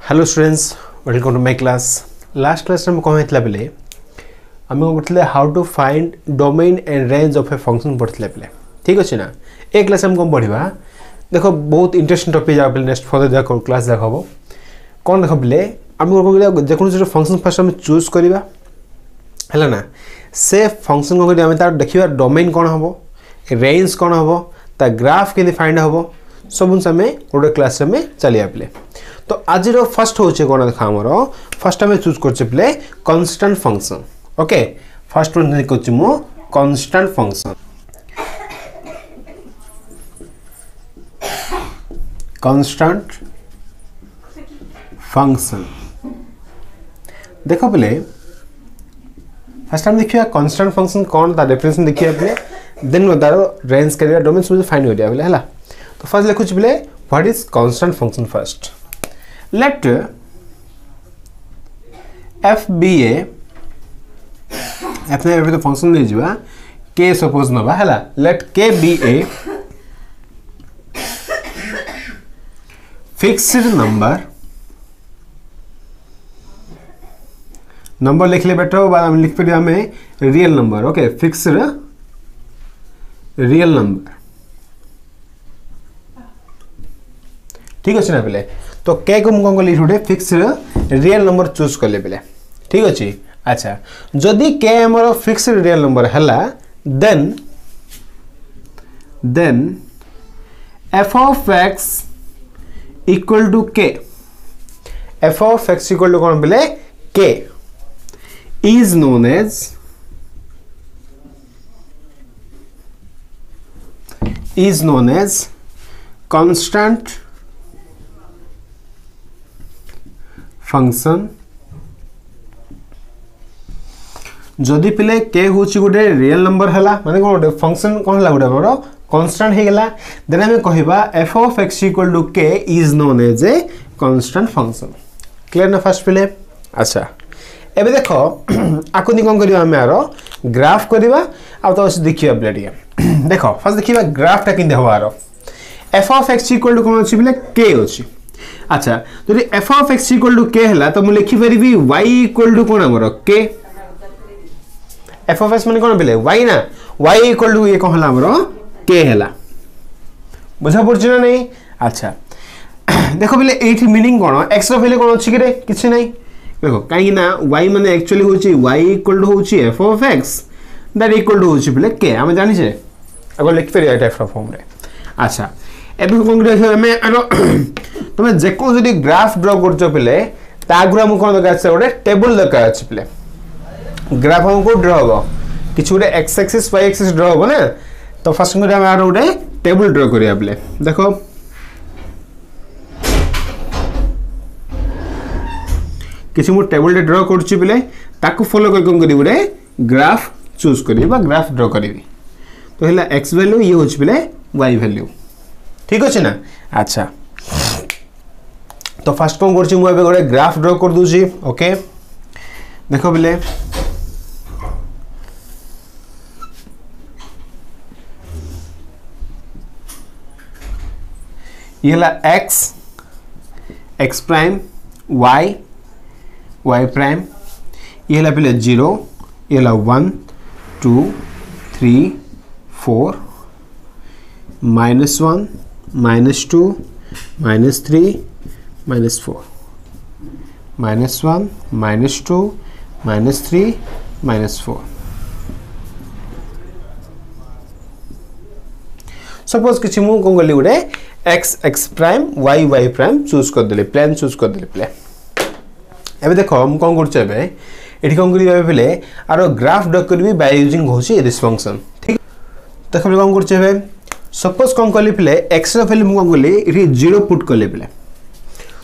Hello students, welcome to my class. Last class में कौन होता बेले आम पढ़ते how to find domain and range of a function पढ़ते बेले। ठीक अच्छे ना। ए क्लास में कौन पढ़ा देखो बहुत इंटरेस्टिंग टॉपिक जा नेक्स्ट फर्दर देख क्लास देख कौन देख बेले आम जो फंक्शन फर्स्ट आम चूज करवा है ना से फंक्शन कौन आम तार देखा डोमेन कौन हम रेंज कौन हम ता ग्राफ के फाइंड हम सब आम गोटे क्लास में चलिए पे। तो आज फर्स्ट हूँ कौन देखा आमर फर्स्ट आम चूज कर constant function. Okay first one कर कन्स्टांट फंक्शन। कन्स्टांट फंक्शन देख पे फर्स्ट आम देखिए कन्स्टांट फंक्शन कौन तार डेफिनेशन देखिए पे देन तार रेंज कर डोमेन सब फाइंड करिया बेले है। तो फर्स्ट लिखुच बेले what is constant function. First let f be a f ने तो फंक्शन ले जिवा k सपोज नबा हैला let k be a fixed number लिख ले बेटा बाद हम लिख पे हमें real number. Okay fixed real number. ठीक अच्छे ना पे तो के को कौन कली गोटे फिक्स रियल नंबर चूज कले बेले। ठीक अच्छे। अच्छा जदि के हमर फिक्स रियल नंबर हैला then f of x equal to k f of x equal to कौन बेले k is known as constant function. जदि पिले के हूँ गोटे रियल नंबर है माने कौन गोटे फंक्शन कौन है गोटे हमर कांस्टेंट हो गला देन हमें कहबा f of x equal to k is known as a constant function. Clear ना फर्स्ट पिले। अच्छा एबे देखो आकुनी कौन करिवा हमें आरो ग्राफ करिवा आ तो देखियो बेले देखो फर्स्ट देखिबा ग्राफटा किन देहवारो f of x equal to कौन अछि बिले k अछि। अच्छा तो f of x equal to k है तो मुझे लिखि परिबी y इक्वल टू कौन हमर k f of x माने कौन बेले y ना y इक्वल टू ये कौन हमर k हैला बुझा पड़छ ना नहीं। अच्छा देखो बेले एठी मीनिंग कौन x रो बेले कौन अछि कि रे किछि नहीं देखो काई ना y माने एक्चुअली होछि y इक्वल टू होछि f of x that equal to होछि बेले k हम जानि छे अगर लिख फेर एटा फॉर्म रे। अच्छा एबे कौन करे हमें आरो तुम जेको जदि ग्राफ ड्रा करछो पले तागुरा हम कोन दरकार छै गोटे टेबल दरकार छै पले ग्राफ हमको ड्रा हो किछ गोटे x axis y axis draw हो ना। तो फर्स्ट में हम आरो गोटे टेबल ड्रा करिया पले देखो किछ मु टेबल ड्रा करछि पले ताको फॉलो कर कोन करी गोटे ग्राफ चूज करी बा ग्राफ ड्रा करी। तो हैला x वैल्यू ये होछि पले y वैल्यू। ठीक अच्छे ना। अच्छा तो फर्स्ट कौन कर गोटे ग्राफ ड्रा कर दूची। ओके देखो बोले ये ला x प्राइम y प्राइम ये ला पहले 0 ये ला 1 2 3 4 -1 -2 -3 -4 -1 -2 -3 -4। सपोज किसी मु कौन गली गोटे x prime y prime choose कर देले प्लेन चूज कर देले प्ले एबे देखो हम कौन करछ एबे एठी कौन करिबा बेले आरो ग्राफ ड्रा करबी बाय यूजिंग होछि दिस फंक्शन। ठीक देखो कौन करछ एबे सपोज कौन कली पे x रो वैल्यू कौन कली इठी 0 पुट कले पे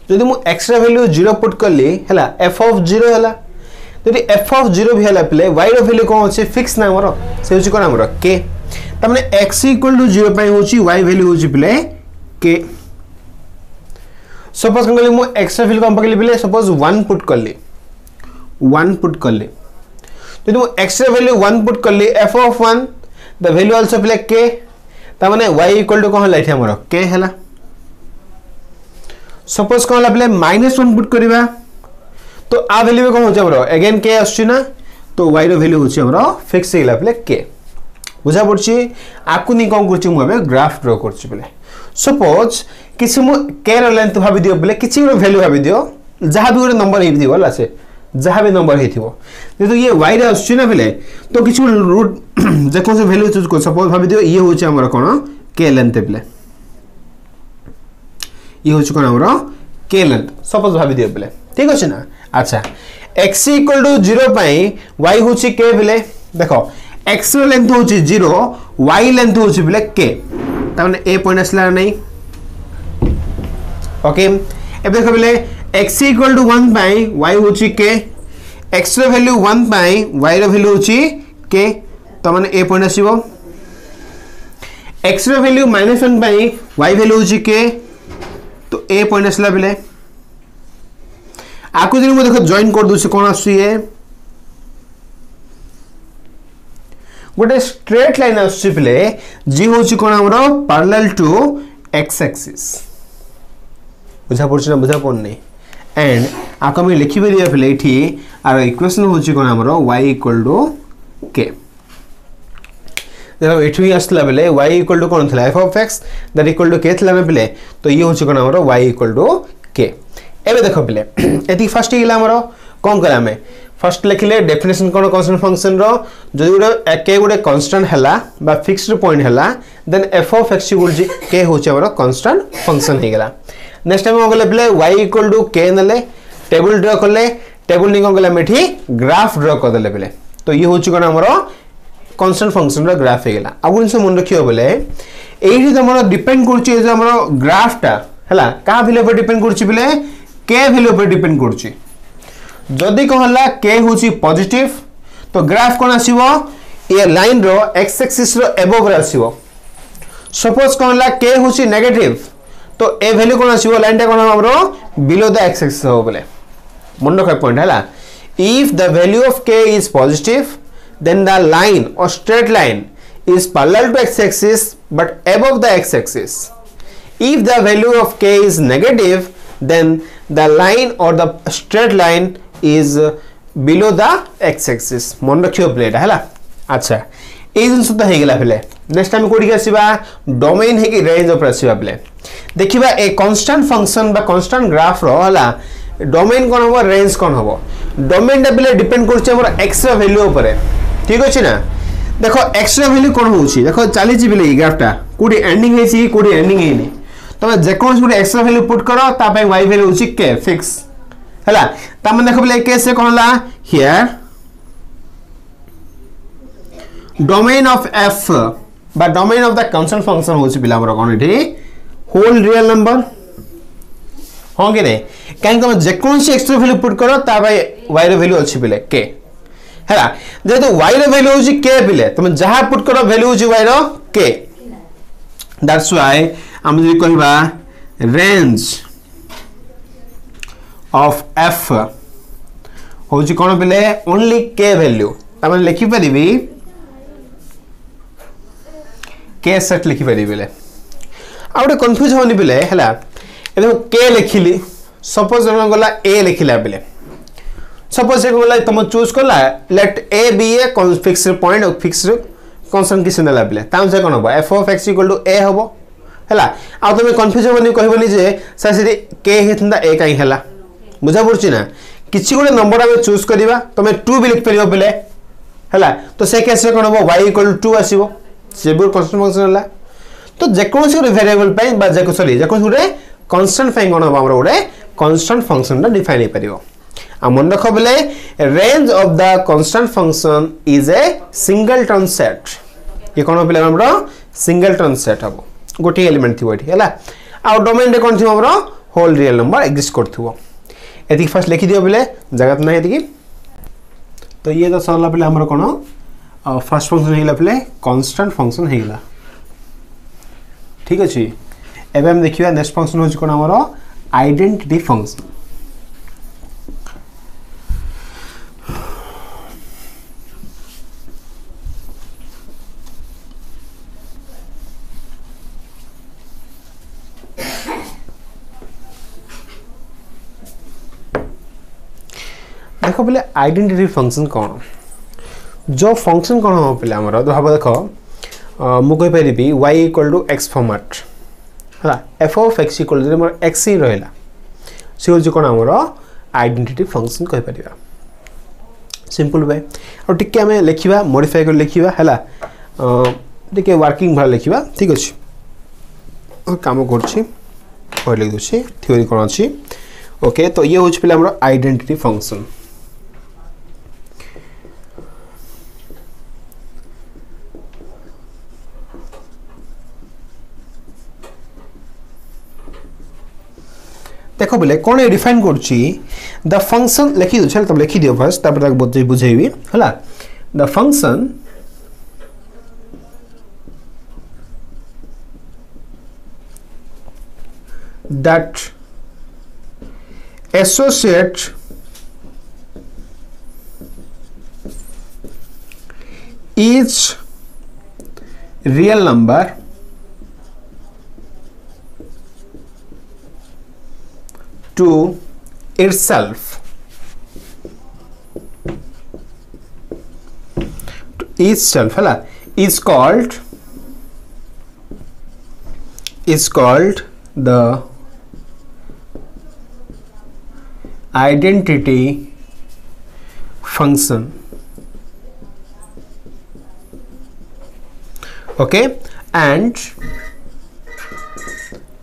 जदि मु x रो वैल्यू 0 पुट कली हैला f of 0 हैला जदि f of 0 भी हैला पे y रो वैल्यू कौन अछि फिक्स ना हमरो से होछि कोन हमरो k त माने x इक्वल टू 0 पई होछि y वैल्यू होछि पे k। सपोज कौन कली मु x रो वैल्यू कौन पकली पे सपोज 1 पुट कली जदि मु x रो वैल्यू 1 पुट कली f of 1 the value also पे k ता माने y इक्वल टू कौन है हमर k हैला सपोज कौन लाइले -1 पुट करबा तो आ वैल्यू कौन होचे हमरो अगेन के आछी ना तो y रो वैल्यू होचे हमरो फिक्स हेला पले के बुझा पड़छि आकु नि कोन करछि मु ग्राफ ड्रा करछि बले सपोज किछि मु के रो लेंथ भाबी दियो बले किछि रो वैल्यू भाबी दियो जहा भी गोटे नंबर हे दियो ला से जहा भी नंबर हेथिबो तो ये y रे आछी ना बले तो किछि रूट जे कोन से वैल्यू चूज कर सपोज भाबी दियो ये होचे हमरो कोन के लेंथ बले ये होचे कोन हमरो के लेंथ सपोज भाबी दियो बले ठीक अछि ना अच्छा x = 0 पाई y होची k बिले देखो x रो लेंथ होची 0 y लेंथ होची बिले k त माने a पॉइंट असला नै ओके ए देखो बिले x = 1 पाई y होची k x रो वैल्यू 1 पाई y रो वैल्यू होची k त माने a पॉइंट आसीबो x रो वैल्यू -1 पाई y वैल्यू होची k तो a पॉइंट असला बिले आकु जनी मु देखो जॉइन कर दूसी कोन आसु ये गोटे स्ट्रेट लाइन आसु पिले जी होची कोन हमरो पैरेलल टू x एक्सिस बुझा पड़छ ना बुझा पड़ नै एंड आकु हम लिखि बेरिया पिले इठी आर इक्वेशन होची कोन हमरो y = k देखो इठी आसला बेले y = कोन थला f of x that = k थला में पिले तो ये होची कोन हमरो y = k एबे देखो पिले एती फर्स्ट हिला हमरो कोन करा में फर्स्ट लिखले डेफिनेशन कोन कांस्टेंट फंक्शन रो जदि गुडे k गुडे कांस्टेंट हला बा फिक्स्ड पॉइंट हला then f of x = k होचे हमरो कांस्टेंट फंक्शन हे गेला नेक्स्ट टाइम गले पिले y = k नले टेबल ड्रा करले टेबल नि कोन गला मेठी ग्राफ ड्रा कर देले पिले तो ये होची कोन हमरो कांस्टेंट फंक्शन रो ग्राफ हे गेला अब उनसे मन रखियो बोले एही हमरो डिपेंड करछि जे हमरो ग्राफटा हला का वैल्यू पर डिपेंड करछि पिले k वैल्यू पर डिपेंड करछि जदी कहला k होची पॉजिटिव तो ग्राफ कोन आसीबो ये लाइन रो x एक्सिस रो अबव रे आसीबो सपोज कहला k होची नेगेटिव तो ए वैल्यू कोन आसीबो लाइन टा कोन हमरो बिलो द x एक्सिस हो बोले मन रखै पॉइंट हला if the value of k is positive then the line or straight line is parallel to x axis but above the x axis if the value of k is negative then the line or the straight line is below the x axis मन रखियो plate हैला अच्छा ए जिंस तो हे गेला पले next time कोडी के आसीबा domain हे कि रेंज ऑफ आसीबा पले देखिबा ए कांस्टेंट फंक्शन बा कांस्टेंट ग्राफ रो हला डोमेन कोन हो रेंज कोन हो डोमेन टा पले डिपेंड करछ हमर x रा वैल्यू ऊपर ठीक अछि ना देखो x रा वैल्यू कोन होउछि देखो चाली छि पले ग्राफ टा कोडी एंडिंग हे छि कोडी एंडिंग हे नि तो जेकोस गुडे एक्स वैल्यू पुट करो ता पे y वैल्यू होची k फिक्स हला ता मन देखो बले k से कोनला हियर डोमेन ऑफ f बा domain of the constant function होची बिला हमर कोन इठी होल रियल नंबर होगे ने काहे तुम जेकोस एक्स वैल्यू पुट करो ता पे y रे वैल्यू होची बिले k हला जे तो y रे वैल्यू होची k बिले तुम जहा पुट करो वैल्यू होची y रो k दैट्स व्हाई हम जे कहबा रेंज ऑफ f होची कोन बिले ओनली k वैल्यू त हम लिखि परिबी k सेट लिखि परिबी बिले आउटे कंफ्यूज होनी बिले हला ए देखो k लिखिली सपोज हम गला a लिखिला बिले सपोज एक गला तुम चूज करला let a be a fixed point और फिक्स्ड कांस्टेंट किसे नेला बिले ताम से कोन हो f of x = a होबो हला आ तुम कंफ्यूज होनी कहबनी जे ससी k हेतंदा a काई हला बुझा पड़छि ना किछि गोटे नंबर हम चूज करबा तुम 2 भी लिख परिबो बिले हला तो से केस रे कोन हो y = 2 आसीबो सेबुर कांस्टेंट फंक्शन हला तो जेकोस गोटे वेरिएबल पई बा जेको सॉरी जेकोस गोटे कांस्टेंट पई कोन हो हमर गोटे कांस्टेंट फंक्शन दा डिफाइन हे परिबो आ मन रखो बिले range of the constant function is a singleton set ये कोन बिले हमरो सिंगलटन सेट हबो गोटे एलिमेंट थी एठी हला आ डोमेन रे कोन थी हमरो होल रियल नंबर एग्जिस्ट करथुओ एती फर्स्ट लिखि दियो बिले जगत नै एती तो ये तो सरला बिले हमरो कोन फर्स्ट फंक्शन हेला बिले कांस्टेंट फंक्शन हेला ठीक अछि एबे हम देखिबा नेक्स्ट फंक्शन होछि कोन हमरो आइडेंटिटी फंक्शन देख पे आइडेंटिटी फंक्शन कौन जो फंक्शन कौन हम पे आमर भाव देख मुझे y equal to x format है f of x equal to मोर एक्स ही रहा सी हूँ कौन आमर आइडेंटिटी फंक्शन कहीपर सिंपल वे और टिके आम लिखा मॉडिफाई कर लिखा है टिके वर्किंग भाई लिखा ठीक अच्छे काम कर लिख दूसरी थ्योरी कौन अच्छी ओके तो ये हूँ पे आमर आइडेंटिटी फंक्शन देखो बोले कौन डिफाइन करछि द फंक्शन लिखि दो चल तब लिखि दियो फर्स्ट तब तक बुझे बुझेबी हला the function that associate each real number to itself है is called the identity function okay and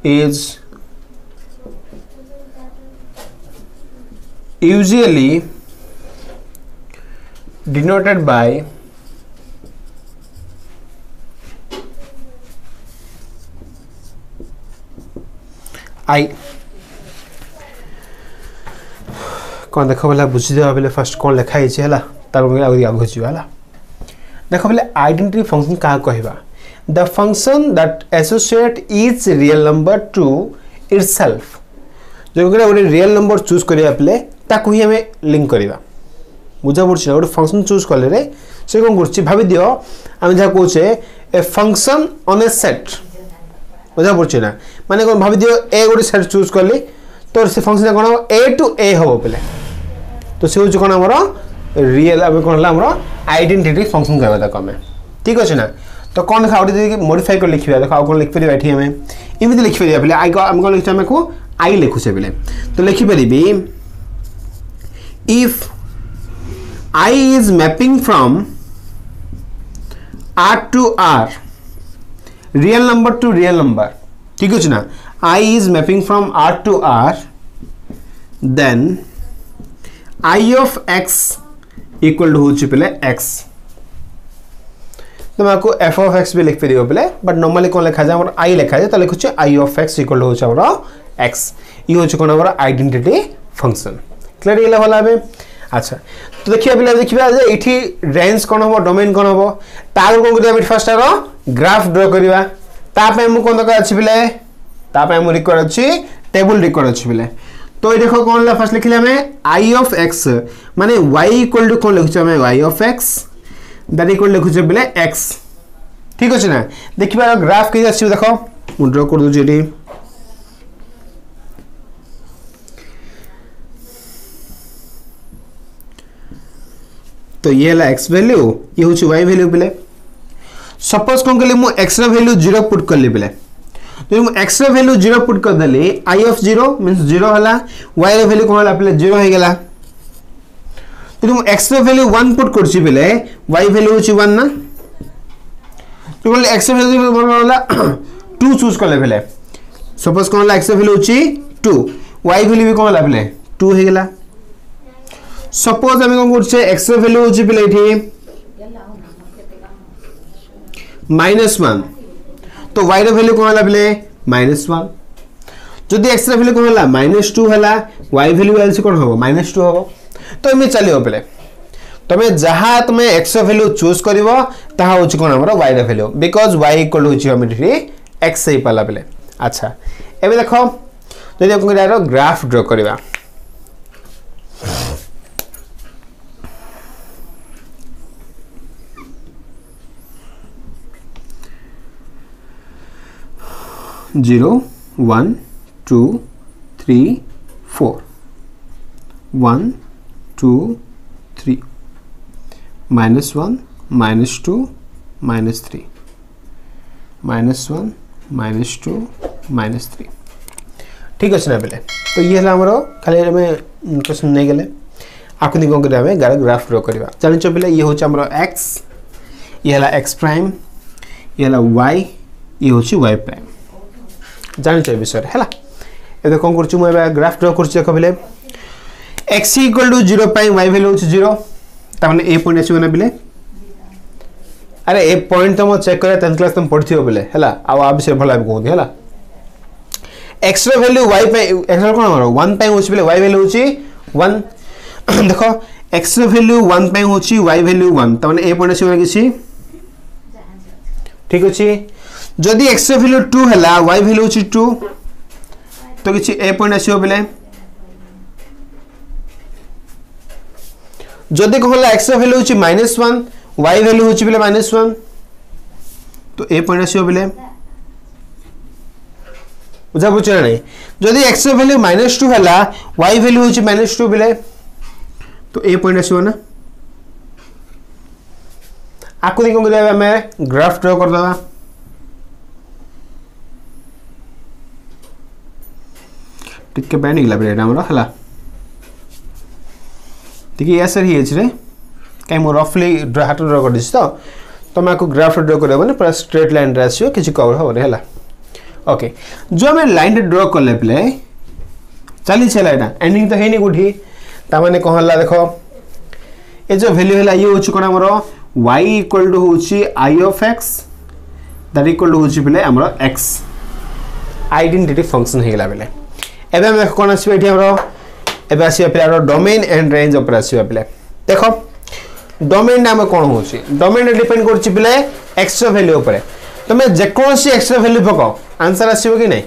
is usually denoted by I कौन देख बोला बुझीदेवा बोले फर्स्ट कौन लिखा है आगे जावा देख बोले आइडेंटिटी फंक्शन क्या कहवा the function that associate each real number to itself जो गोटे रियल नंबर चूज करिया पे ताकू ही हमें लिंक करवा बुझा पड़े गोटे फंक्शन चूज कले से कौन कर भाव दियो आम जहाँ कहे a function on A set बुझा पड़े ना माने कौन भाव दियो ए गोटे सेट चूज कली तो से फंक्शन कौन हम ए टू ए हम पे तो सी हूँ कौन आमर रियल कौन है आइडेंटिटी फंक्शन कहवा ताको आम ठीक अच्छे ना तो कौन देखा आगे मॉडिफाई कर लिखा देख आउ कौन लिखिपर ये आम इमती लिखिपर पे आई आम कौन लिखा आम को आई लिखुचे पे तो लिखिपर if I is mapping from R to R real number to real number ठीक अच्छे ना I is mapping from R to R then I of x equal to हूँ पे एक्स तो मैं आपको एफ ऑफ एक्स भी लिख पार पे बट नॉर्मली कौन लिखा जाए आई लिखा जाए तो लिखुचे आई ऑफ एक्स इक्वल टू हूँ एक्स ये हूँ कौन हमारा आइडेंटिटी फंक्शन क्लियर ये भला भाई अच्छा तो देखिए पे देखिए ये रेंज कौन हम डोमेन कौन हम तार कौन कर फर्स्ट आर ग्राफ ड्र करवा कौन दरकार अच्छी पे तापर रिक्वायर अच्छी टेबल रिक्वायर अच्छी पे तो ये देखो कौन ला फर्स्ट लिखले हमें आई ऑफ एक्स माने y इक्वल टू कौन लिखुचे हमें y ऑफ x दैट इक्वल लिखुचे बेले x ठीक अछि ना देखिबा ग्राफ के अछि देखो मु ड्रा कर दउ जेडी तो ये ला x वैल्यू ये होछि y वैल्यू बेले सपोज कौन कले मु x रा वैल्यू 0 पुट कर ले बेले तो मु x रा वैल्यू 0 पुट कर देली i ऑफ 0 मींस 0 हला y रा वैल्यू कोन हला पले 0 हो गेला तो मु x रा वैल्यू 1 पुट करछि बेले y वैल्यू होछि 1 ना तो बोले x रा वैल्यू कोन हला 2 चूज कर ले बेले सपोज कोन हला x रा वैल्यू होछि 2 y वैल्यू भी कोन हला बेले 2 हो गेला सपोज हम कोन करछे x रा वैल्यू होछि बेले एठी -1 तो y रा वैल्यू कोन हला बेले -1 जदि x रा वैल्यू कोन हला -2 हला y वैल्यू एल्स कोन हो -2 हो तो एमे चलियो बेले तमे जहा तमे x रा वैल्यू चूज करिवो ताहा होछि कोन हमरो y रा वैल्यू बिकॉज़ y इक्वल होछि हमरे x सही पाला बेले अच्छा एबे देखो जदि हम एरा ग्राफ ड्रा करबा जीरो 1 2 3 4 1 2 3 -1 -2 -3 -1 -2 -3 ठीक अच्छे ना बेले तो ये है हमरो खाली हमें क्वेश्चन नहीं गले आपको नहीं कौन करें हमें ग्राफ ड्रॉ करवा जानिचो बेले ये होचे हमरो x ये है x प्राइम ये है y ये होची y प्राइम जानिचो विषय है ए कौन करछु म ग्राफ ड्रॉ करछु देखो बेले x = 0 पाई y वैल्यू होची 0 ता माने ए पॉइंट आसी बना बेले अरे ए पॉइंट तो म चेक करे 10th क्लास तुम पढ़थियो बेले हला आ आ विषय भला कहू हला x रो वैल्यू y पे x रो कोन हमरो 1 पाई होची बेले y वैल्यू होची 1 देखो x रो वैल्यू 1 पाई होची y वैल्यू 1 त माने ए पॉइंट आसी बना किछि ठीक अछि जदी x रो वैल्यू 2 हला y वैल्यू होची 2 तो किछि ए पॉइंट आसीओ बेले जदी कहला x रो वैल्यू होची -1 y वैल्यू होची बेले -1 तो ए पॉइंट आसीओ बेले बुझा बुझा नहीं जदी x रो वैल्यू -2 हला y वैल्यू होची -2 बेले तो ए पॉइंट आसीओ ना आको देखो गले हमें ग्राफ ड्रॉ कर दवा टिके बैंड गला बेले हमरा हला देखिए ऐसे ही है रे कहीं मो रफली हाथ ड्रॉ कर दिस तो मैं आपको ग्राफ ड्रॉ कर माने पूरा स्ट्रेट लाइन रे आसीओ किछि कवर हो रे हला ओके जो हमें लाइन ड्रॉ कर ले प्ले चली चला एटा एंडिंग तो है नहीं गुठी ता माने कहला देखो ए जो वैल्यू हला ये होची कोन हमरो y = होची I of x that equal to होची प्ले हमरो x आइडेंटिटी फंक्शन हे गला बेले एबे हम कोन आसी एठी हमरो एबे आसी प्ले डोमेन एंड रेंज ऊपर आसी प्ले देखो डोमेन नाम कोन होची डोमेन डिपेंड करची प्ले x रो वैल्यू ऊपर तमे जे कोनसी x रो वैल्यू पको आंसर आसीबो कि नै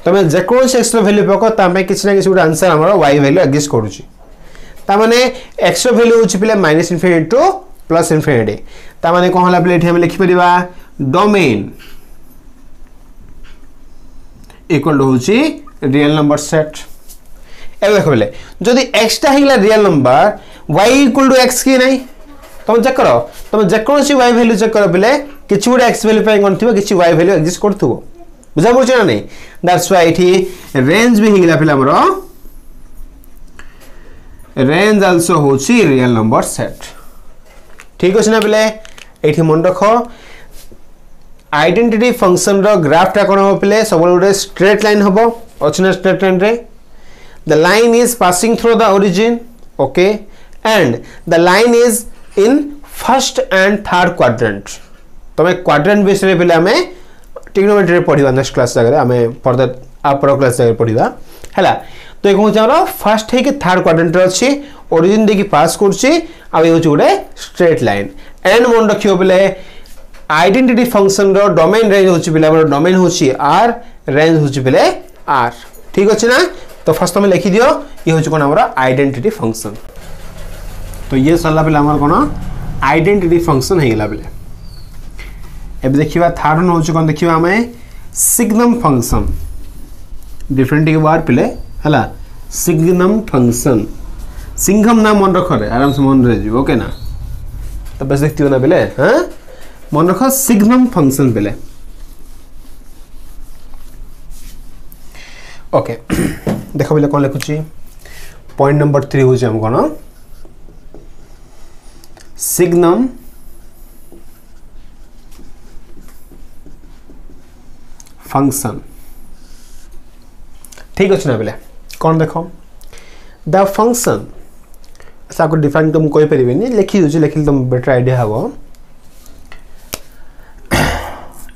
तमे जे कोनसी x रो वैल्यू पको तामे किछ ना किछ उडा आंसर हमरो y वैल्यू एग्जिस्ट करूची ता माने x रो वैल्यू होची प्ले -∞ टू +∞ ता माने कोन हला प्ले एठी हम लिखि परिबा डोमेन इक्वल टू होची रियल नंबर सेट ए देखो बेले जदी x टा हिला रियल नंबर y = x की नहीं तुम चेक करो तुम जे कोनसी y वैल्यू चेक करो बेले किछि उडा x वैल्यू पे कोन थिबो किछि y वैल्यू एग्जिस्ट करथुबो बुझा बुझ ना नहीं दैट्स व्हाई इठी रेंज भी हिला पिला हमरो रेंज आल्सो होची रियल नंबर सेट ठीक अछि ना बेले एठी मन रखो आइडेंटिटी फंक्शन रो ग्राफ टा कोन हो बेले सब उडे स्ट्रेट लाइन होबो अछि ना स्ट्रेट लाइन रे the line is passing through the origin okay and the line is in first and third quadrant तमे क्वाड्रेंट विषय पहले हमें ट्रिग्नोमेट्री पढ़िबा नेक्स्ट क्लास जगह हमें फर्दर अपर क्लास जगह पढ़िबा हैला तो एक होचा फर्स्ट है कि थर्ड क्वाड्रेंट अछि ओरिजिन देखि पास करछि आ ए होची उडे स्ट्रेट लाइन एंड मन रखियो बेले आइडेंटिटी फंक्शन रो डोमेन रेंज होची बेले हमर डोमेन होची r रेंज होची बेले r ठीक अछि ना तो फर्स्ट में लिखि दियो ये होची कोन हमरा आइडेंटिटी फंक्शन तो ये सरला बेले हमर कोन आइडेंटिटी फंक्शन हे गेला बेले अब देखिबा थर्ड वन होची कोन देखिबा हमें सिग्नम फंक्शन डिफरेंट के बार पहले हला सिग्नम फंक्शन सिंघम नाम मन रखो रे आराम से मन रह जी ओके ना तो बस देखतियो ना बेले हां मन रखो सिग्नम फंक्शन बेले ओके देखो बेले कौन लिखुची पॉइंट नंबर 3 हो हम कौन सिग्नम फंक्शन ठीक अच्छे ना बेले कौन देखो द फंक्शन ऐसा को डिफाइन तुम कोई परिबे नहीं लिखि दउची लिखिल तुम बेटर आईडिया हबो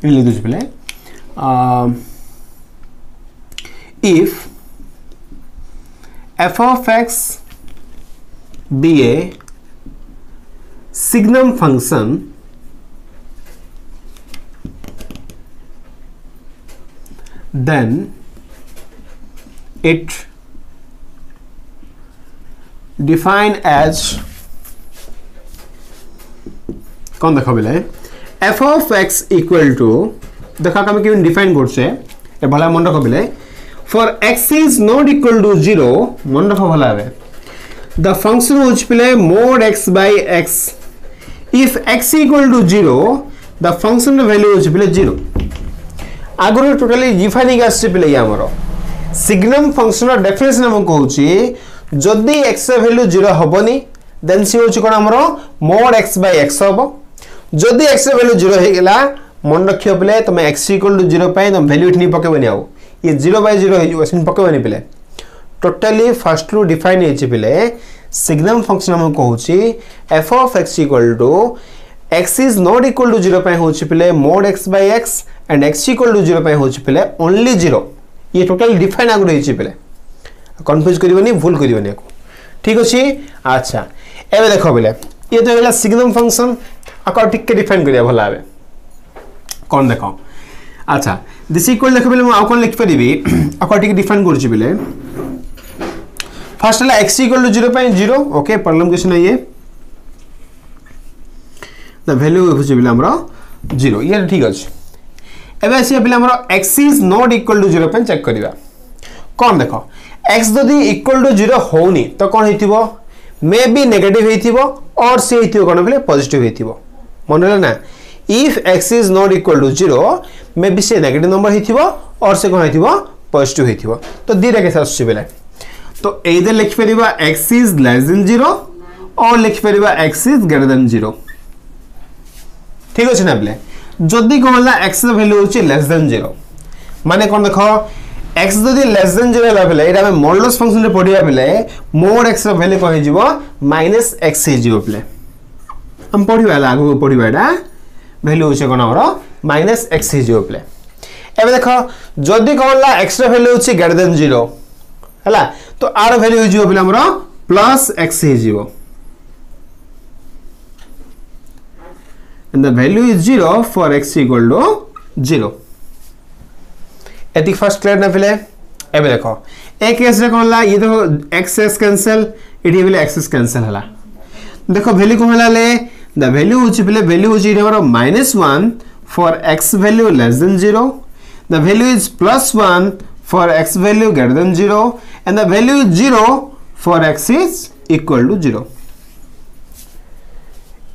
लिखि दउची बेले if f of x be a signum function then it defined as कौन देखो बेले f of x equal to देखा कम के डिफाइन करछे ए भला मन रखो बेले for x is not equal to 0 मन रखो भला बे द फंक्शन होची पिले mod x by x if x equal to 0 the function value होची पिले 0 आगुर टोटली डिफाइनिंग आसी पिले हमरो सिग्नम फंक्शन डेफिनेशन हम कहूची जदि x वैल्यू 0 हबनी देन सी होची कोन हमरो mod x by x हबो जदि x वैल्यू 0 हे गेला मन रखियो पिले तुम x equal to 0 पाई तुम वैल्यू इतनी पकेबनी आउ ये 0 by 0 हे वसन पकेबनी पिले टोटली फर्स्ट रू डिफाइन हेची पिले सिग्नम फंक्शन हम कहूची f of x equal to x is not equal to 0 पाई होची पिले mod x by x and x equal to 0 पाई होची पिले only 0 ये टोटल डिफाइन आगु हेची पिले कंफ्यूज करिवनी भूल करिवनी को ठीक अछि अच्छा एबे देखो पिले ये तो गेला सिग्नम फंक्शन आको टिक डिफाइन करिया भला आबे कौन देखो अच्छा दिस इक्वल देखो बिले आ कोन लिख परिबी आको टिक डिफाइन करछि बिले फर्स्ट ला x इक्वल टू 0 पाई 0 ओके प्रॉब्लम क्वेश्चन है ये द वैल्यू होछि बिले हमरो 0 ये ठीक अछि एबे आसी बिले हमरो x is not equal to 0 पाई चेक करिबा कौन देखो x जदी इक्वल टू 0 होनी तो कोन हेतिबो मे बी नेगेटिव हेतिबो और से हेतिबो कोन बिले पॉजिटिव हेतिबो मन रहला ना if x is not equal to 0 may be से नेगेटिव नंबर हेतिबो और से कोन हेतिबो पॉजिटिव हेतिबो तो दिरे के साथ बिले तो इधर लिख परिबा x is less than 0 और लिख परिबा x is greater than 0 ठीक अछि ना बिले जदी कहला x ର वैल्यू होची लेस देन 0 माने कोन देखो x जदी लेस देन 0 ला बिले एटा हम मॉडुलस फंक्शन रे पढिया बिले mod x ର वैल्यू कहि जिवो -x हे जिवो बिले हम पढिबा लागो पढिबा एटा वैल्यू होची कोन हमरो -x हे जिवो बिले एबे देखो जदी कहला x ର वैल्यू होची ग्रेटर देन 0 हला तो आर वैल्यू हो जिवो बिले हमरो +x हे जिवो and the value is 0 for x equal to 0 एति फर्स्ट क्लियर ना फिले एबे देखो एक केस रे कोनला ये देखो x कैंसिल इडी बिले x कैंसिल हला देखो वैल्यू कोनला ले द वैल्यू होची बिले वैल्यू होची हमरो -1 for x value less than 0 the value is +1 for x value greater than 0 and the value is 0 for x is equal to 0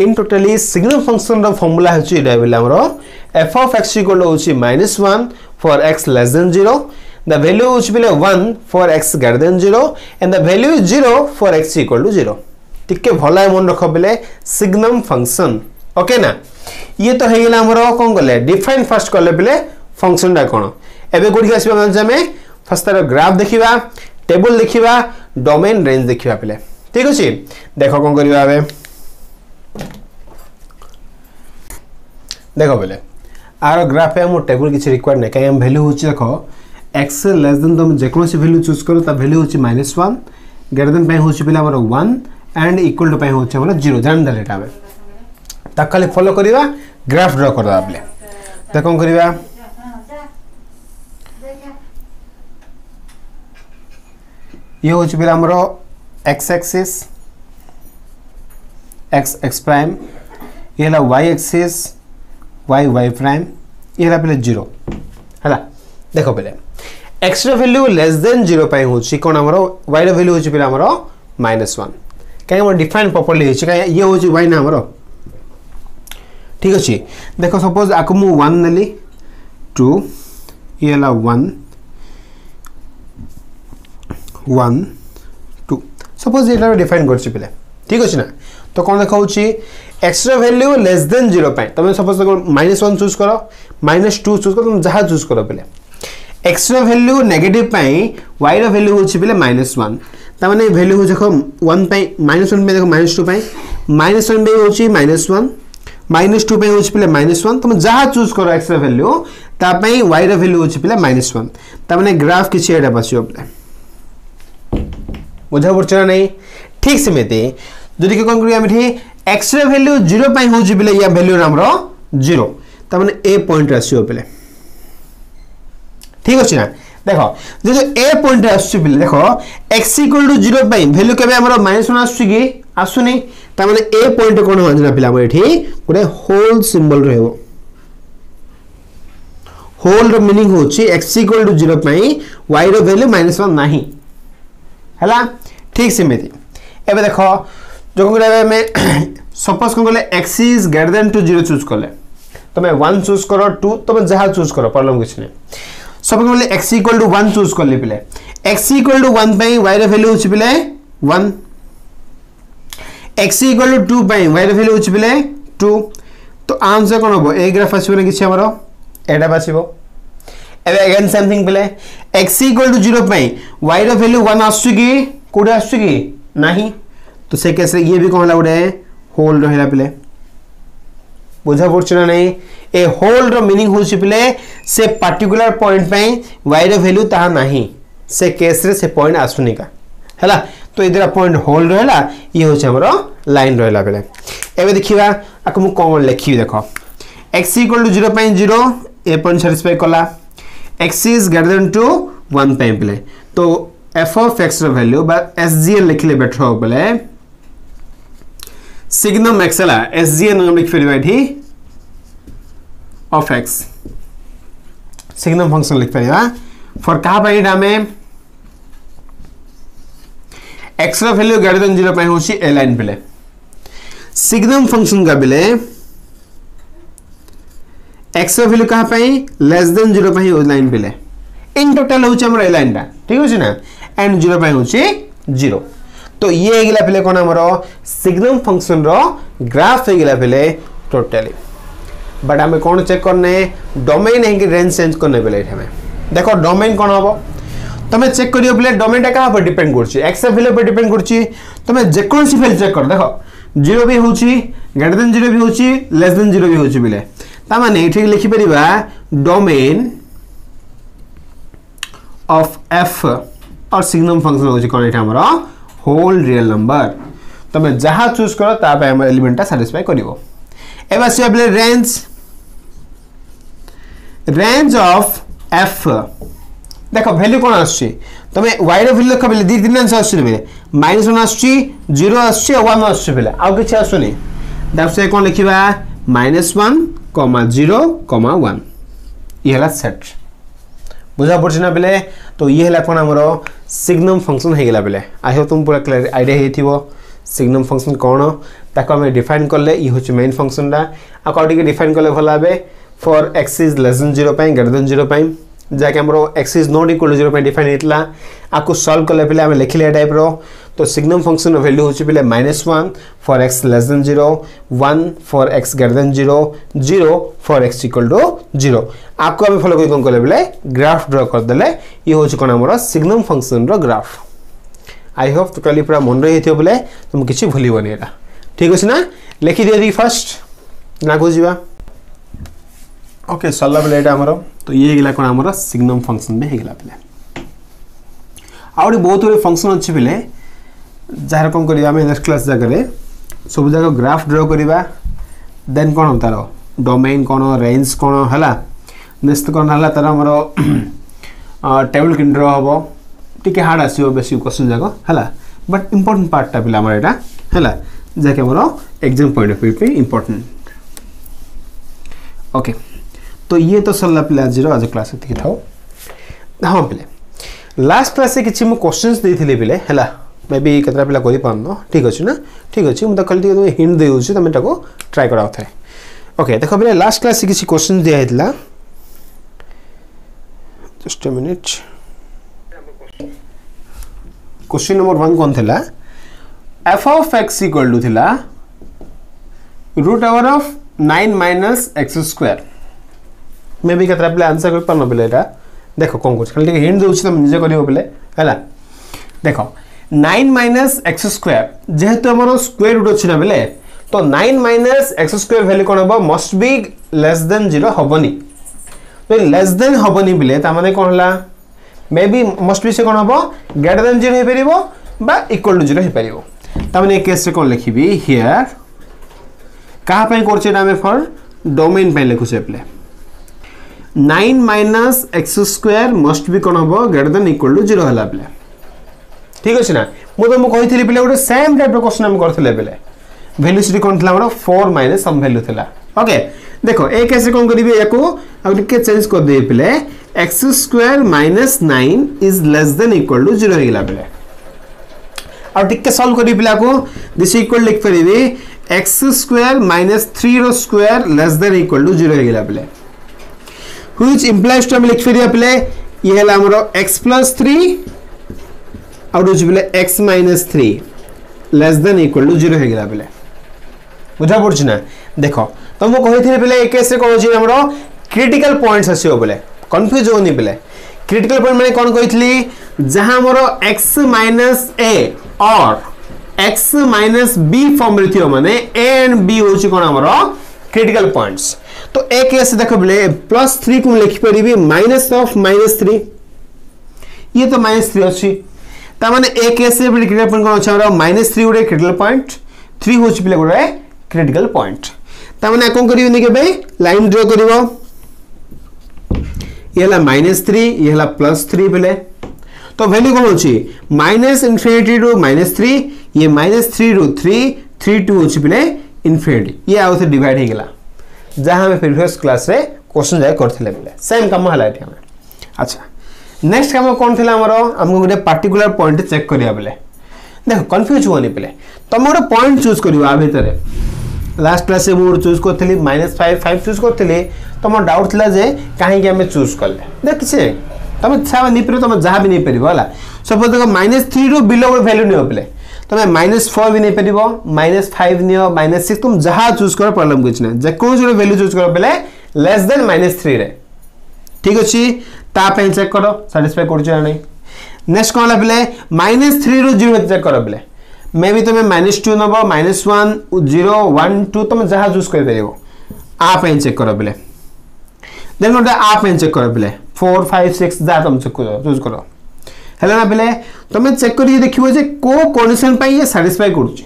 in totally signal function रो formula होची एटा बेला हमरो f of x equal to होची -1 for x less than 0 the value होची बेले 1 for x greater than 0 and the value is 0 for x equal to 0 टिके भला मन रखो बेले सिग्नम फंक्शन ओके ना ये तो हे गेला हमरो कोन गले डिफाइन फर्स्ट करले बेले फंक्शन डा कोन एबे गुडी आसीबा माने हमें फर्स्ट तार ग्राफ देखिबा टेबल देखिबा डोमेन रेंज देखिबा बेले ठीक अछि देखो कोन करिबा एबे देखो बेले आर ग्राफ पे हम टेबल किछ रिक्वायर्ड नै काई हम वैल्यू होची देखो x लेस देन तुम जे कोनो से वैल्यू चूज करो ता वैल्यू होची -1 ग्रेटर देन पे होची बेला हमर 1 एंड इक्वल टू पे होची हमर 0 जान दले टाबे ता खाली फॉलो करिवा ग्राफ ड्रा करबा बेले त कोन करिवा ये होची बेला हमर x एक्सिस x प्राइम ये ला y एक्सिस y प्राइम ये ला पहले 0 हला देखो पहले x रो वैल्यू लेस देन 0 पाई होची कोन हमरो y रो वैल्यू होची पहले हमरो -1 काहे हम डिफाइन प्रॉपर्ली होची काहे ये होची y ना हमरो ठीक अछि देखो सपोज आको मु 1 नली 2 ये ला 1 2 सपोज एटा डिफाइन करछि पहले ठीक अछि ना तो कोन देखाउची x रो वैल्यू लेस देन 0 पाई तमे सपोज -1 चूज करो -2 चूज करो तुम जहा चूज करो पहले x रो वैल्यू नेगेटिव पाई y रो वैल्यू होची पहले -1 त माने वैल्यू हो देखो 1 पाई -1 पे देखो -2 पाई -1 पे होची -1 -2 पे होची पहले -1 तुम जहा चूज करो x रो वैल्यू ता पाई y रो वैल्यू होची पहले -1 त माने ग्राफ किछि एटा बसियो पहले बुझा पड़छ नहीं ठीक सेमेते जदि के कोन करिया मिठी x रे वैल्यू 0 पाई हो जिबले या वैल्यू हमरो 0 त माने a पॉइंट आसीओ पले ठीक अछि ना देखो जे a पॉइंट आसी बिले देखो x इक्वल टू 0 पाई वैल्यू केबे हमरो -1 आसी की आसुनी त माने a पॉइंट कोन हो जना पिला एठी गुडे होल सिंबल रहबो होल रो मीनिंग होची x इक्वल टू 0 पाई y रो वैल्यू -1 नाही हला ठीक सेमेती एबे देखो जो में सपोज कौन कले x is greater than to 0 choose कले तुम 1 चूज करो 2 तुम जहाँ चूज करो प्रॉब्लम किसी नहीं सपोज कौन x इक्वल टू 1 चूज कले पिले x इक्वल टू 1 पे y रे वैल्यू होची पिले 1 x इक्वल टू 2 पे y रे वैल्यू होची पिले 2 तो आंसर कोन हो ए ग्राफ आसीबो किछि हमरो एटा बासिबो एबे अगेन सेम थिंग पिले x इक्वल टू 0 पे y रे वैल्यू 1 आसु की कोडे आसु की नहीं तो से केस ये भी कोन लागुडे होल रहिला पिले बुझा पड़छना नहीं ए होल रो मीनिंग होछि पिले से पर्टिकुलर पॉइंट पे y रे वैल्यू ता नहीं से केस रे से पॉइंट आसुनी का हैला तो इधर पॉइंट होल रहला ये होछि हमरो लाइन रहला बेले एबे देखिबा आक मु कोन लिखि देखो x = 0 पे 0 ए पॉइंट सैटिस्फाई कला x is greater than to 1 पे बेले तो f ऑफ x रो वैल्यू बा sgn लिखले बेटर हो बेले सिग्नम x ला sgn हम लिख फेरबा एठी ऑफ x सिग्नम फंक्शन लिख फेरबा फॉर कहा पे एटा में x रो वैल्यू ग्रेटर देन 0 पे होची ए लाइन बेले सिग्नम फंक्शन का बेले x रो वैल्यू कहा पे लेस देन 0 पे ओ लाइन बेले इन टोटल होची हमर ए लाइन टा ठीक होची ना एंड 0 पे होची 0 तो ये हेगला बेले कोन हमरो सिग्नम फंक्शन रो ग्राफ हेगला बेले टोटली बट हमें कोन चेक करने डोमेन है कि रेंज चेंज करने बेले हमें देखो डोमेन कोन हबो तमे चेक करियो बेले डोमेन टा कहां पर डिपेंड करछि x वैल्यू पर डिपेंड करछि तमे जे कोन सी वैल्यू चेक कर देखो 0 भी होछि ग्रेटर देन 0 भी होछि लेस देन 0 भी होछि बेले ता माने एठी लिखि परिबा डोमेन ऑफ f और सिग्नम फंक्शन होछि कोन एटा हमरो होल रियल नंबर तमे जहां चूज करो ता पे हम एलिमेंट ता सैटिस्फाई करिवो एबा से बेले रेंज ऑफ f देखो वैल्यू कोन आछि तमे y रो वैल्यू लिख बेले दी तीन आंसर आछि बेले -1 आछि 0 आछि 1 आछि बेले आ किछ आसुनी दैट्स से कोन लिखिबा -1, 0, 1 ये हला सेट बुझा पड़छना बेले तो ये हला कोन हमरो सिग्नम फंक्शन हे गेला बेले आई होप तुम पूरा क्लियर आईडिया हेथिबो सिग्नम फंक्शन कोन ताको हम डिफाइन करले ई होछ मेन फंक्शन दा अकॉर्डिंग डिफाइन करले भलाबे for x is less than 0 पे ग्रेटर देन 0 पे जाके हमरो x is not equal to 0 पे डिफाइन हेतला आको सॉल्व करले पहले हम लिखले टाइप रो तो सिग्नम फंक्शन रो वैल्यू होची पहले -1 for x less than 0 1 for x greater than 0 0 for x equal to 0 आपको हम फॉलो कोन करले पहले ग्राफ ड्रा कर देले ये होची कोन हमरो सिग्नम फंक्शन रो ग्राफ आई होप तो कली पूरा मन रही थियो बोले तुम किछि भूलिबोनी एटा ठीक अछि ना लिखि दियो दी फर्स्ट ना बुझिबा ओके सल्ला बेले एटा हमरो तो ये गेला कोन हमरो सिग्नम फंक्शन में हेगला बेले आउडी बहुत रे फंक्शन अछि बेले जार कोन करिया हम नेक्स्ट क्लास जा करे सब जगह ग्राफ ड्रा करिबा देन कोन हम तारो डोमेन कोन रेंज कोन हला नेक्स्ट कोन हला तारा हमरो टेबल किन ड्रा हबो टिके हार्ड आसीओ बेसी क्वेश्चन जाको हला बट इंपोर्टेंट पार्ट टा पिला हमर एटा हला जाके हमरो एग्जाम पॉइंट ऑफ व्यू पे इंपोर्टेंट ओके तो ये तो सल्ला पिला जीरो आज क्लास एति थाओ हां पिले लास्ट क्लास से किछि मु क्वेश्चंस देथिले पिले हला मे बी केतरा पिला करि पानो ठीक अछि ना ठीक अछि मु त खाली तो हिंट देउ छी तमे ताको ट्राई कराउ थाए ओके देखो पिले लास्ट क्लास से किछि क्वेश्चन दिया हेतला just a minute question number 1 कोन थिला f of x equal to थिला root over of 9 - x square मे भी केतरा पिला आंसर कर पानो पिले एटा देखो कोन कोछ खाली हिंट दउ छी तुम निजे करियो पिले हैला देखो 9 - x स्क्वायर जेहेतु हमरो स्क्वायर रूट अछि ना पिले तो 9 - x स्क्वायर वैल्यू कोन होबो मस्ट बी लेस देन 0 होबनी तो लेस देन होबनी पिले ता माने कोन हला मे बी मस्ट बी से कोन होबो ग्रेटर देन 0 हे परिबो बा इक्वल टू 0 हे परिबो ता माने केस से कोन लिखिबी हियर कहा पे करछे ना में फॉर डोमेन पे लिखु से पिले 9 - x स्क्वायर मस्ट बी कोन होबो ग्रेटर देन इक्वल टू 0 हला पिले ठीक अछि ना मु तो मु कहिथिली पिले ओटे सेम टाइप रो क्वेश्चन हम करथिले पिले वैल्यू सिटी कोन थला हमरो 4 माइनस सम वैल्यू थला ओके देखो ए कैसे कोन करिवे एको अब के चेंज कर दे पिले x square - 9 is less than equal to 0 हेला पिले और टिके सॉल्व करी पिला को दिस इक्वल लिख परिबे x स्क्वायर माइनस 3 रो square less than equal to 0 हे गेला पिले व्हिच इंप्लाइज टू हम लिख परिया पिले ये हला हमरो x प्लस 3 और उज पिले x minus 3 less than equal to 0 हे गेला पिले बुझा पड़छ ना देखो तुमको कहिथिले पिले ए केस रे कोन अछि हमरो क्रिटिकल पॉइंट्स आसीओ बोले कंफ्यूज होनी पिले क्रिटिकल पॉइंट माने कोन कहिथली जहां हमरो x माइनस a और x माइनस b फॉर्म रे थियो माने a एंड b होची कोन हमरो क्रिटिकल पॉइंट्स तो ए केस देखो बोले प्लस 3 को लिखि परिबी माइनस ऑफ माइनस 3 ये तो माइनस 3 अछि ता माने ए केस रे क्रिटिकल पॉइंट कोन अछि हमरो माइनस 3 उडे क्रिटिकल पॉइंट 3 होची पिले गुडे क्रिटिकल पॉइंट ता माने कोन करियो नि के बे लाइन ड्रा करिवो ये हला -3 ये हला +3 बेले तो वैल्यू कोन होची माइनस इनफिनिटी टू -3 ये -3 टू 3 3 टू होची बेले इनफिनिटी ये आउ से डिवाइड हे गेला जहां हम प्रीवियस क्लास रे क्वेश्चन जाय करथिले बेले सेम काम हला एठी हम अच्छा नेक्स्ट काम कोन थिला हमरो हमको गुटे पर्टिकुलर पॉइंट चेक करिया बेले देखो कंफ्यूज होनी बेले तुम गोटे पॉइंट चूज करियो आ भीतर लास्ट क्लास से वो चूज करथली -5 5 चूज करथली तुम डाउट थिला जे काहे कि हमें चूज करले देख किसे तुम छा नहीं पर तुम जहां भी नहीं परिबो हला सपोज देखो -3 रो बिलो वैल्यू नहीं होबले तुम -4 भी नहीं परिबो -5 नियो -6 तुम जहां चूज कर प्रॉब्लम कुछ नहीं जे कोन जो वैल्यू चूज कर बेले लेस देन -3 रे ठीक अछि ता पे चेक करो सैटिस्फाई कर छ नहीं नेक्स्ट कोन ला बेले -3 रो 0 चेक करो बेले मे भी तुम -2 नबो -1 0 1 2 तुम जहां चूज कर परिबो आ पे चेक करो बेले देन गोटे आ पे चेक करो बेले 4 5 6 जा तुम चूज करो हेला ना बेले तुम चेक करी देखिबो जे को कंडीशन पे ये सैटिस्फाई करछि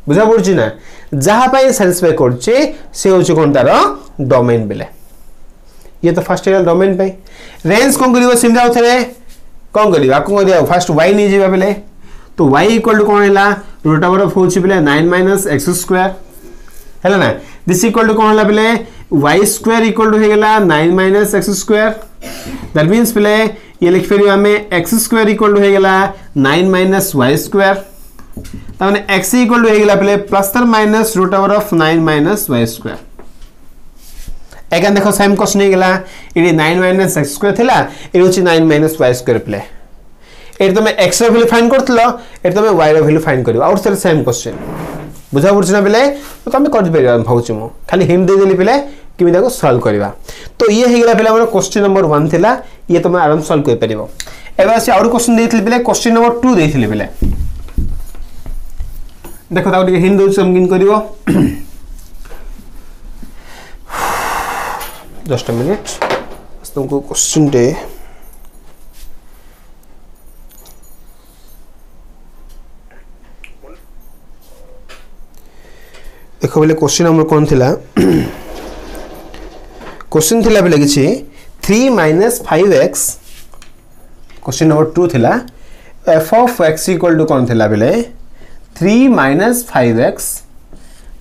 बुझा पड़छि ना जहां पे सैटिस्फाई करछि से होछि कोन तार डोमेन बेले ये तो फर्स्ट इयर डोमेन पे रेंज कोन करिवो सिंधा उथरे कोन करिवा फर्स्ट y नि जेबा बेले तो y इक्वल टू कोन हैला रूट ओवर ऑफ होछि बेले 9 - x स्क्वायर हैला ना दिस इक्वल टू कोन हैला बेले y स्क्वायर इक्वल टू हे गेला 9 - x स्क्वायर दैट मींस बेले ये लिख फेरियो हमें x स्क्वायर इक्वल टू हे गेला 9 - y स्क्वायर त माने x इक्वल टू हे गेला बेले plus or minus root over of 9 - y square again देखो सेम क्वेश्चन हे गेला इडी 9 - x स्क्वायर थिला ए होछि 9 - y स्क्वायर प्ले ए तुम x रो वैल्यू फाइंड करथलो ए तुम y रो वैल्यू फाइंड करियो और सेम क्वेश्चन बुझा पड़छना बेले तो तुम कर परिबा भाउछि मो खाली हिंट दे देली बेले किमि देखो सॉल्व करबा तो ये हे गेला बेले हमर क्वेश्चन नंबर 1 थिला ये तुम आराम सॉल्व कर परिबो एबा से और क्वेश्चन देथिले बेले क्वेश्चन नंबर 2 देथिले बेले देखो ताउ टिके हिंट दउ समगिन करिवो जस्ट अ मिनिट तुमको क्वेश्चन दे देखो बेले क्वेश्चन नंबर कौन थिला क्वेश्चन थिला बेले किछि 3 - 5x क्वेश्चन नंबर 2 थिला f of x equal to कौन थिला बेले 3 - 5x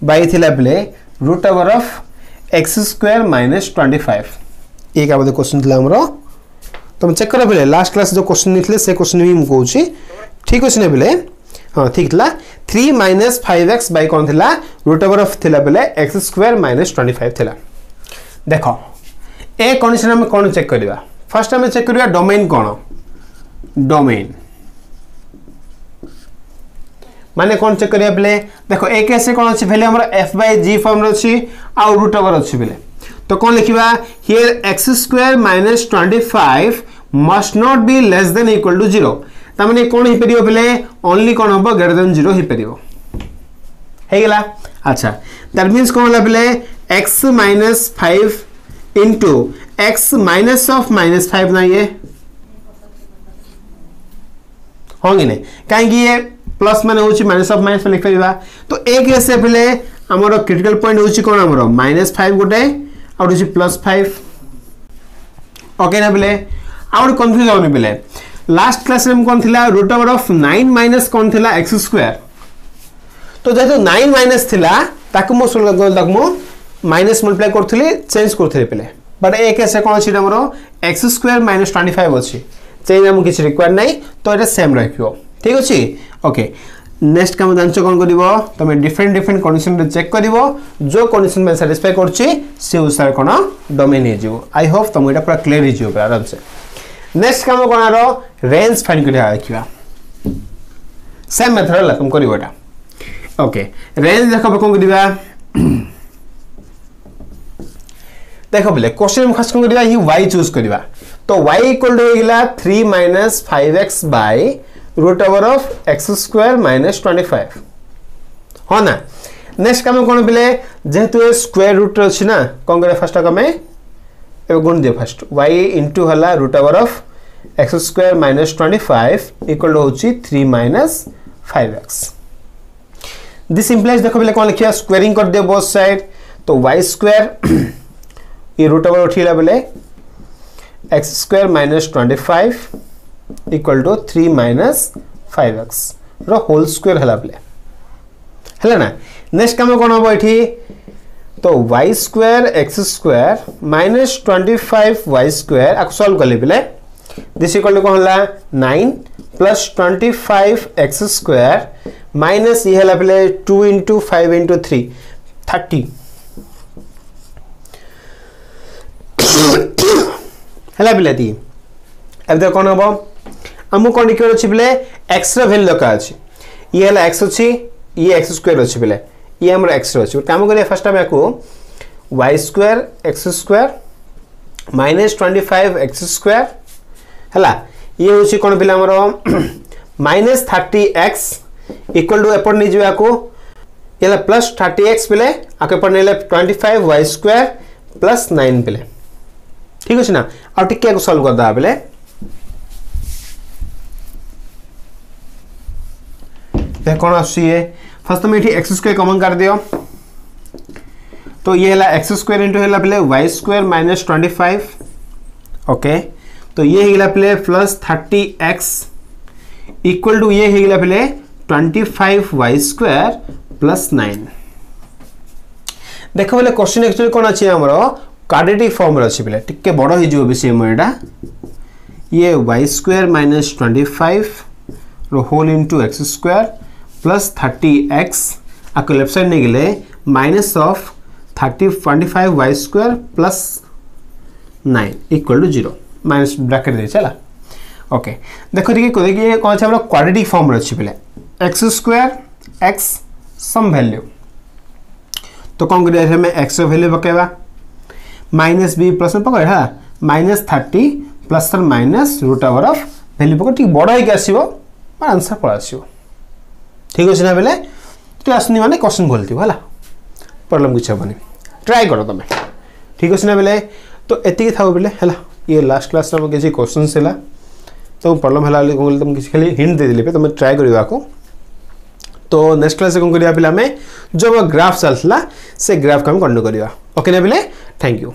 बाय थिला बेले root over of x square -25 एक आबे क्वेश्चन थिला हमरो तुम चेक करो बेले लास्ट क्लास जो क्वेश्चन निथले से क्वेश्चन भी हम कहूची ठीक अछि ने बेले हाँ ठीक थिला 3 - 5x बाय कौन थिला रूट ओवर ऑफ थिला बेले x स्क्वायर -25 थिला देखो ए कंडीशन हम कोन चेक करबा फर्स्ट हम चेक करबा डोमेन कोन डोमेन माने कोन चेक करिया बेले देखो ए कैसे कोन अछि वैल्यू हमर f/g फॉर्म रे अछि आ रूट ओवर अछि बेले तो कोन लिखिबा here x square -25 must not be less than equal to 0 ता माने कोन हि परियो बेले ओनली कोन हबो ग्रेटर देन 0 हि परियो हे गेला अच्छा दैट मींस कोन होला बेले x - 5 into x minus of -5 ना ये होंगे ने काहे कि ये प्लस माने होची माइनस ऑफ माइनस लिख परिबा तो एक ऐसे पहले हमरो क्रिटिकल पॉइंट होची कोन हमरो -5 गोटे और होची +5 ओके ना बेले और कंफ्यूज होनी बेले लास्ट क्लास में कोन थिला रूट ओवर ऑफ 9 माइनस कोन थिला x स्क्वायर तो जेतो 9 माइनस थिला ताको मो ताको माइनस मल्टीप्लाई करथले चेंज करथले पले बट एक ऐसे कोन छी हमरो x स्क्वायर -25 अछि चेंज हम किछ रिक्वायर नै तो एटा सेम रखियो ठीक अछि ओके नेक्स्ट काम जानछ कोन करिवो तमे डिफरेंट कंडीशन रे चेक करिवो जो कंडीशन में सैटिस्फाई करछि से अनुसार कोन डोमेन हे जिवो आई होप तम एटा पूरा क्लियर हे जिवो आराम से नेक्स्ट काम कोन रो रेंज फाइंड करिया देखिबा सेम मेथड ला तुम करिवो एटा ओके रेंज देखो कोन करिबा देखो बोले क्वेश्चन में खास कोन करिबा ही y चूज करिबा तो y इक्वल टू होइला 3 - 5x by root over of x square minus 25 हो ना नेक्स्ट काम कोन बिले जेहेतु ए स्क्वायर रूट अछि ना कोन करे फर्स्ट का में ए गुण दे फर्स्ट y इनटू हला root over of x square minus 25 equal to होची 3 - 5x दिस इंप्लाइज देखो बिले कोन लिखिया स्क्वायरिंग कर दे बोथ साइड तो y स्क्वायर ये रूट ओवर उठिला बिले x square minus 25 equal to 3 - 5x रो होल स्क्वायर हला प्ले हला ना नेक्स्ट काम कोन होबो एठी तो y square x square minus 25y square आ सॉल्व करले प्ले दिस इक्वल टू कोन हला 9 प्लस 25x स्क्वायर माइनस ये हला प्ले 2 * 5 * 3 30 हला प्ले दी अब देखो कोन होबो हमु कोन लिखर अछि बेले x रा वैल्यू लका अछि ये हला x अछि ये x स्क्वायर अछि बेले ये हमर x रा अछि काम करिया फर्स्ट टाइम को y square x square minus 25x square हला ये होछि कोन बेले हमर माइनस 30x इक्वल टू एपर नि जिया को ये हला प्लस 30x बेले आके पर नेले 25y स्क्वायर प्लस 9 बेले ठीक अछि ना आ टिके को सॉल्व कर दा बेले कौन आए फर्स्ट तुम ये एक्स स्क्वायर कॉमन कर दियो तो ये है एक्स स्क्वायर इंटू है पे वाई स्क्वायर माइनस 25 ओके तो ये है पे प्लस 30x इक्वल टू ये है पे 25y स्क्वायर प्लस 9 देख बोले क्वेश्चन एक्चुअली कौन अच्छी आम क्वाड्रेटिक फॉर्म अच्छी पे टिके बड़ हो बेसी एटा ये y स्क्वायर माइनस 25 रो whole into x square plus 30x आको लेफ्ट साइड नहीं गले minus of 25y square plus 9 equal to 0 minus bracket दे चला ओके देखो देखिए कौन सा क्वाड्रेटिक फॉर्म अच्छी पे x square x some value तो कौन करिया हमें एक्स वैल्यू पकेबा माइनस बी प्लस में पकड़ minus 30 plus or minus root over of value पकड़ ठीक बड़ होइक आसीबो और आंसर पळ आसीबो ठीक अछि ना बेले तो आसनी माने क्वेश्चन बोलतिबो हला प्रॉब्लम कुछ हबनी ट्राई करो तमे ठीक अछि ना बेले तो एति थाओ बेले हला ये लास्ट क्लास रे किछि क्वेश्चन सेला तो प्रॉब्लम हला ले तुम किछि खाली हिंट दे दिले पे तुम ट्राई करिवा को तो नेक्स्ट क्लास कोन करिया बेले हमें जो ग्राफ चलतला से ग्राफ का हम कंटिन्यू करिवा ओके ना बेले थैंक यू।